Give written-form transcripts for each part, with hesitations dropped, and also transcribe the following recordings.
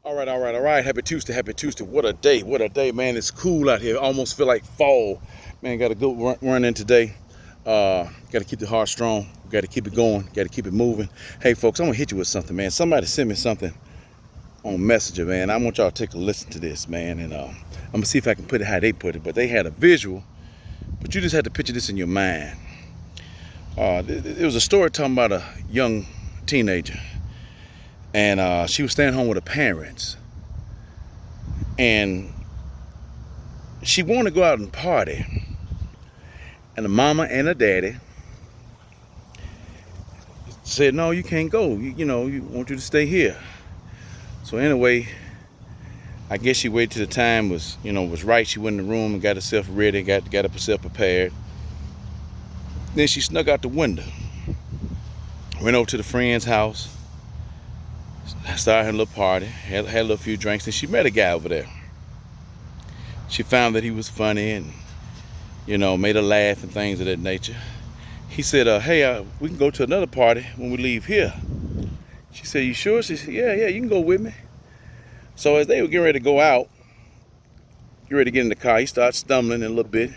All right. Happy Tuesday, happy Tuesday. What a day, man. It's cool out here. Almost feel like fall. Man, got a good run in today. Got to keep the heart strong. Got to keep it going. Got to keep it moving. Hey, folks, I'm going to hit you with something, man. Somebody sent me something on Messenger, man. I want y'all to take a listen to this, man. And I'm going to see if I can put it how they put it. But they had a visual, but you just had to picture this in your mind. It was a story talking about a young teenager. And she was staying home with her parents. And she wanted to go out and party. And the mama and the daddy said, no, you can't go. You want you to stay here. So anyway, I guess she waited till the time was right. She went in the room and got herself ready, got herself prepared. Then she snuck out the window. Went over to the friend's house. Started her little party, had a little few drinks, and she met a guy over there. She found that he was funny and, made her laugh and things of that nature. He said, hey, we can go to another party when we leave here. She said, you sure? She said, yeah, you can go with me. So as they were getting ready to go out, get ready to get in the car, he started stumbling a little bit.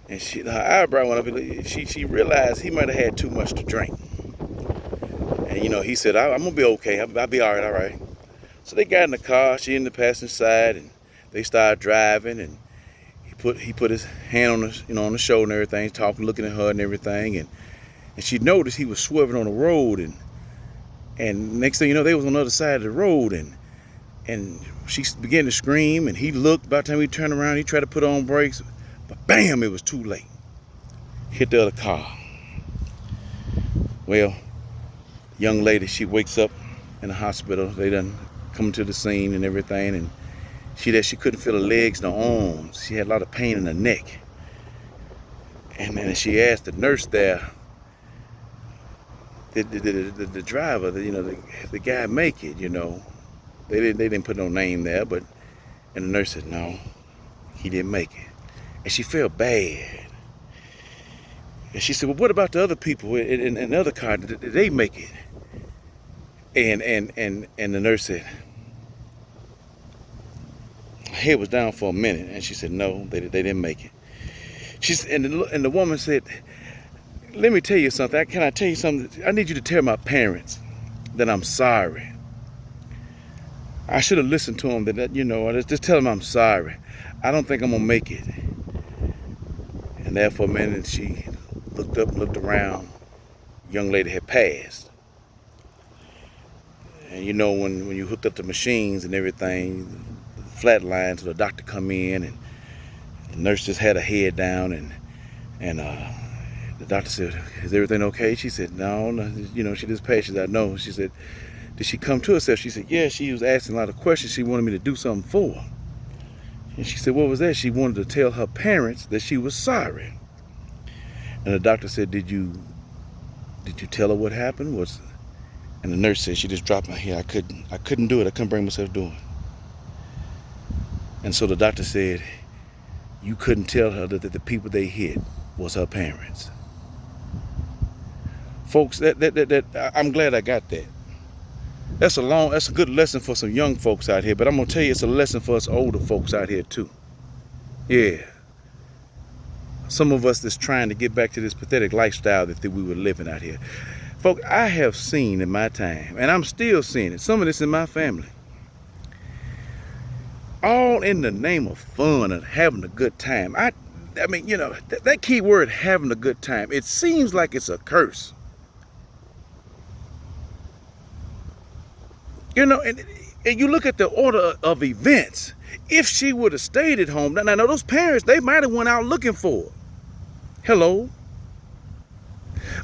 And her eyebrow went up. She realized he might have had too much to drink. And, he said, I'm going to be okay. I'll be all right. So they got in the car. She in the passenger side, and they started driving. And he put his hand on the shoulder and everything, talking, looking at her and everything. And she noticed he was swerving on the road. And next thing you know, they was on the other side of the road. And she began to scream. And he looked. By the time he turned around, he tried to put on brakes. But bam, it was too late. Hit the other car. Well, young lady, she wakes up in the hospital. They done come to the scene and everything, and she couldn't feel her legs nor arms. She had a lot of pain in her neck. And then she asked the nurse there, did the driver, the guy make it? They didn't put no name there, and the nurse said no, he didn't make it. And she felt bad. And she said, well, what about the other people in the other car? Did they make it? And the nurse said, her head was down for a minute, and she said, no, they didn't make it. And the woman said, let me tell you something. Can I tell you something? I need you to tell my parents that I'm sorry. I should have listened to them. Just tell them I'm sorry. I don't think I'm gonna make it. And there for a minute, she looked up, looked around. Young lady had passed. And when you hooked up the machines and everything, flat line, so the doctor come in, and the nurse just had her head down, and the doctor said, is everything okay? She said, no, she just passed. She said, no. She said, did she come to herself? She said, yeah, she was asking a lot of questions. She wanted me to do something for her. And she said, what was that? She wanted to tell her parents that she was sorry. And the doctor said, did you tell her what happened? And the nurse said, she just dropped my head. I couldn't do it. I couldn't bring myself to do it. And so the doctor said, you couldn't tell her that the people they hit was her parents. Folks, that I'm glad I got that. That's a good lesson for some young folks out here, but I'm gonna tell you, it's a lesson for us older folks out here too. Yeah. Some of us that's trying to get back to this pathetic lifestyle that we were living out here. Folks, I have seen in my time, and I'm still seeing it, some of this in my family, all in the name of fun and having a good time. I mean, that key word, having a good time, it seems like it's a curse. And you look at the order of events. If she would have stayed at home, now those parents, they might have went out looking for her. Hello?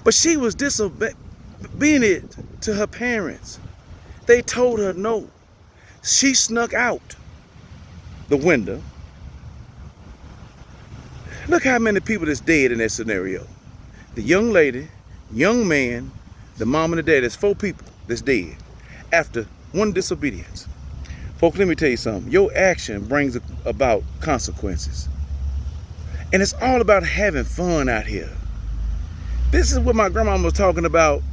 But she was disobedient to her parents. They told her no. She snuck out the window. Look how many people that's dead in that scenario. The young lady, young man, the mom and the dad. There's 4 people that's dead after one disobedience. Folks, let me tell you something. Your action brings about consequences. And it's all about having fun out here. This is what my grandma was talking about.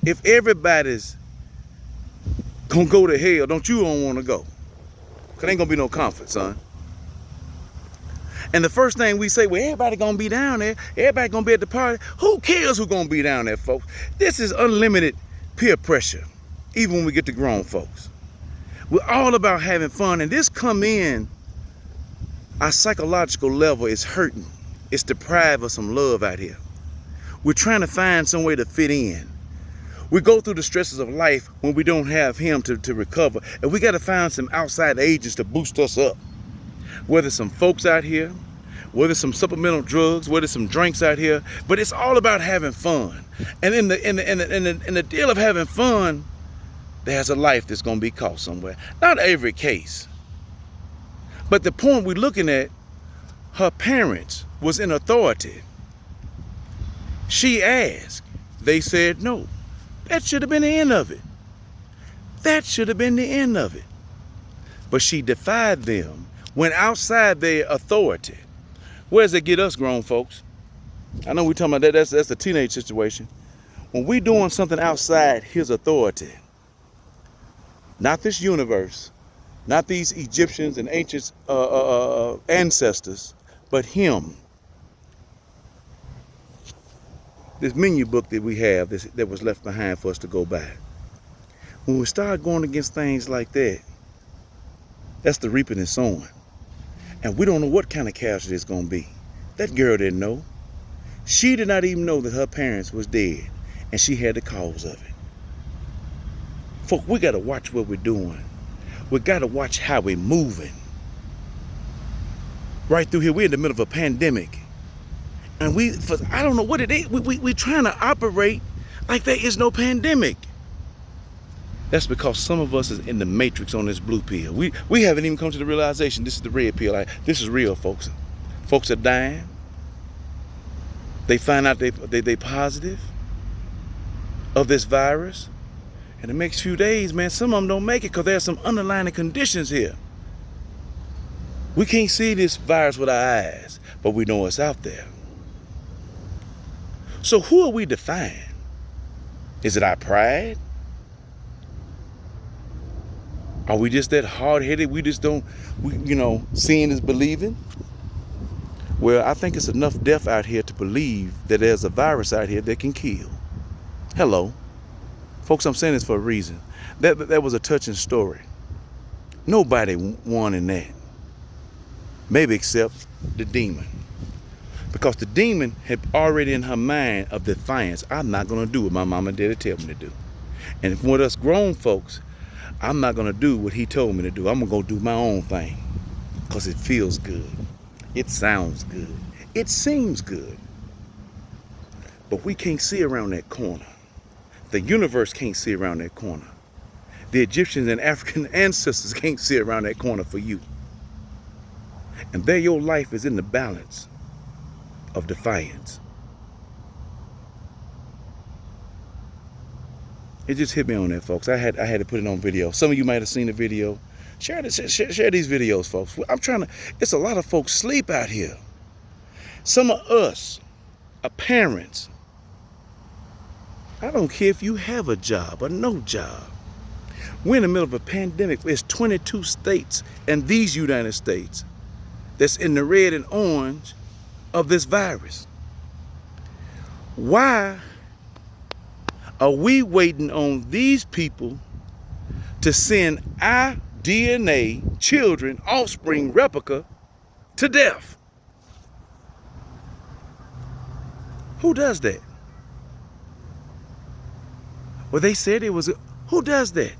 If everybody's gonna go to hell. Don't want to go. Cause ain't gonna be no comfort, son. And the first thing we say, well, everybody gonna be down there. Everybody gonna be at the party. Who cares who gonna be down there, folks? This is unlimited peer pressure, even when we get to grown folks. We're all about having fun, and this come in, our psychological level is hurting. It's deprived of some love out here. We're trying to find some way to fit in. We go through the stresses of life when we don't have him to recover, and we gotta find some outside agents to boost us up. Whether some folks out here, whether some supplemental drugs, whether some drinks out here, but it's all about having fun. And in the deal of having fun, there's a life that's gonna be caught somewhere. Not every case, but the point we're looking at, her parents was in authority. She asked, they said no. That should have been the end of it. That should have been the end of it. But she defied them, went outside their authority. Where does it get us grown folks? I know we're talking about that, that's the teenage situation. When we doing something outside his authority, not this universe, not these Egyptians and ancient ancestors, but him. This menu book that we have that was left behind for us to go by. When we start going against things like that, that's the reaping and sowing. And we don't know what kind of casualty it's going to be. That girl didn't know. She did not even know that her parents was dead, and she had the cause of it. Folk, we got to watch what we're doing. We got to watch how we're moving. Right through here, we're in the middle of a pandemic. And I don't know what it is, we trying to operate like there is no pandemic. That's because some of us is in the matrix on this blue pill. We haven't even come to the realization this is the red pill. Like, this is real, folks. Folks are dying. They find out they positive of this virus. In the next few days, man, some of them don't make it because there's some underlying conditions here. We can't see this virus with our eyes, but we know it's out there. So who are we defying? Is it our pride? Are we just that hard-headed? We just don't, seeing is believing? Well, I think it's enough death out here to believe that there's a virus out here that can kill. Hello. Folks, I'm saying this for a reason. That was a touching story. Nobody won in that. Maybe except the demon. Because the demon had already in her mind of defiance. I'm not going to do what my mama and daddy tell me to do. And with us grown folks, I'm not going to do what he told me to do. I'm going to go do my own thing. Because it feels good. It sounds good. It seems good. But we can't see around that corner. The universe can't see around that corner. The Egyptians and African ancestors can't see around that corner for you. And there your life is in the balance of defiance. It just hit me on that, folks. I had to put it on video. Some of you might have seen the video. Share these videos, folks. It's a lot of folks sleep out here. Some of us are parents. I don't care if you have a job or no job. We're in the middle of a pandemic. There's 22 states and these United States that's in the red and orange of this virus. Why are we waiting on these people to send our DNA, children, offspring, replica to death? Who does that? Well, they said it was, who does that?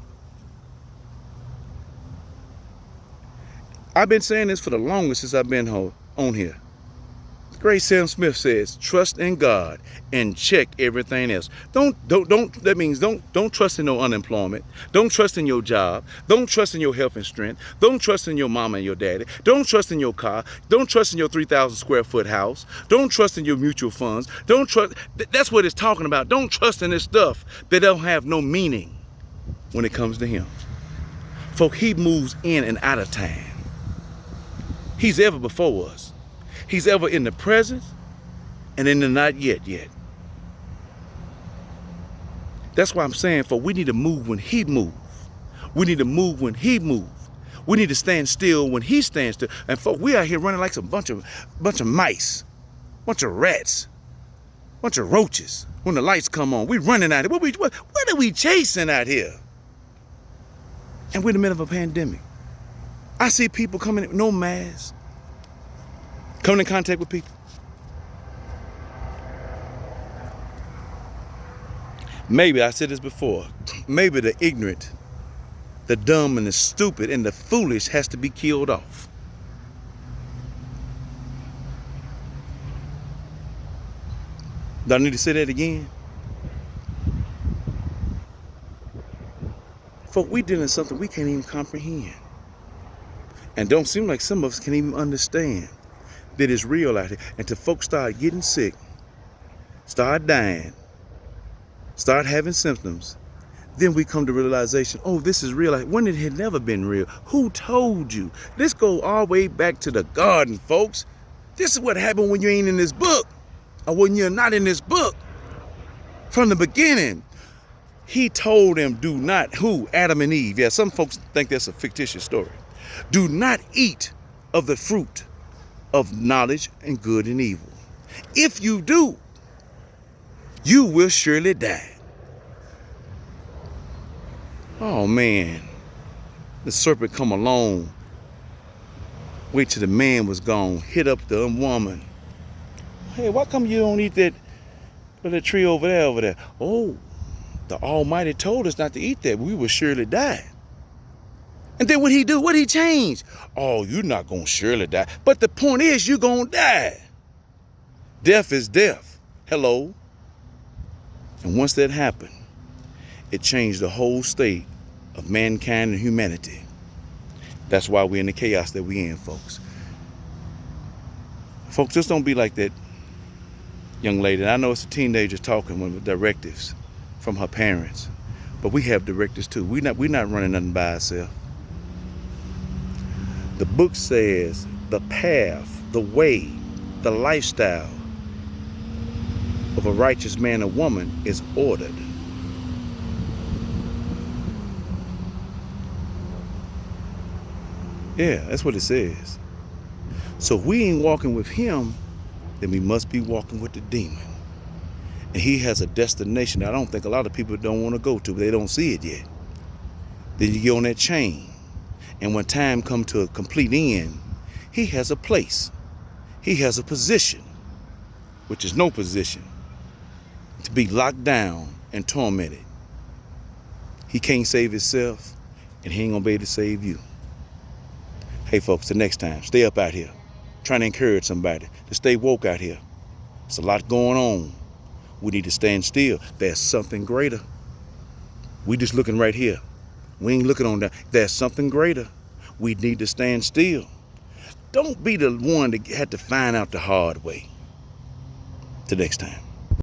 I've been saying this for the longest since I've been on here. Great Sam Smith says, trust in God and check everything else. That means don't trust in no unemployment. Don't trust in your job. Don't trust in your health and strength. Don't trust in your mama and your daddy. Don't trust in your car. Don't trust in your 3,000 square foot house. Don't trust in your mutual funds. Don't trust. That's what it's talking about. Don't trust in this stuff that don't have no meaning when it comes to him. Folk, he moves in and out of time. He's ever before us. He's ever in the present and in the not yet. That's why I'm saying, for we need to move when he moves. We need to move when he moves. We need to stand still when he stands still. And folks, we out here running like some bunch of mice, bunch of rats, bunch of roaches. When the lights come on, we running out here. What are we chasing out here? And we're in the middle of a pandemic. I see people coming in with no mask, coming in contact with people. Maybe, I said this before, maybe the ignorant, the dumb and the stupid and the foolish has to be killed off. Do I need to say that again? Folks, we dealing with something we can't even comprehend. And don't seem like some of us can even understand that it's real out here. Until folks start getting sick, start dying, start having symptoms, then we come to realization, oh, this is real. When it had never been real. Who told you? Let's go all the way back to the garden, folks. This is what happened when you ain't in this book, or when you're not in this book. From the beginning, he told them, do not, who? Adam and Eve. Yeah, some folks think that's a fictitious story. Do not eat of the fruit of knowledge and good and evil. If you do, you will surely die. Oh man, the serpent come along, wait till the man was gone, hit up the woman. Hey, why come you don't eat that tree over there? Oh, the Almighty told us not to eat that. We will surely die. And then what he do? What he change? Oh, you're not going to surely die. But the point is, you're going to die. Death is death. Hello. And once that happened, it changed the whole state of mankind and humanity. That's why we're in the chaos that we're in, folks. Folks, just don't be like that young lady. And I know it's a teenager talking with directives from her parents, but we have directives too. We're not running nothing by ourselves. The book says the path, the way, the lifestyle of a righteous man or woman is ordered. Yeah, that's what it says. So if we ain't walking with him, then we must be walking with the demon. And he has a destination that I don't think a lot of people don't want to go to, but they don't see it yet. Then you get on that chain. And when time comes to a complete end, he has a place. He has a position, which is no position, to be locked down and tormented. He can't save himself, and he ain't gonna be able to save you. Hey folks, the next time, stay up out here. Trying to encourage somebody to stay woke out here. There's a lot going on. We need to stand still. There's something greater. We just looking right here. We ain't looking on that. There's something greater. We need to stand still. Don't be the one that had to find out the hard way. Till next time.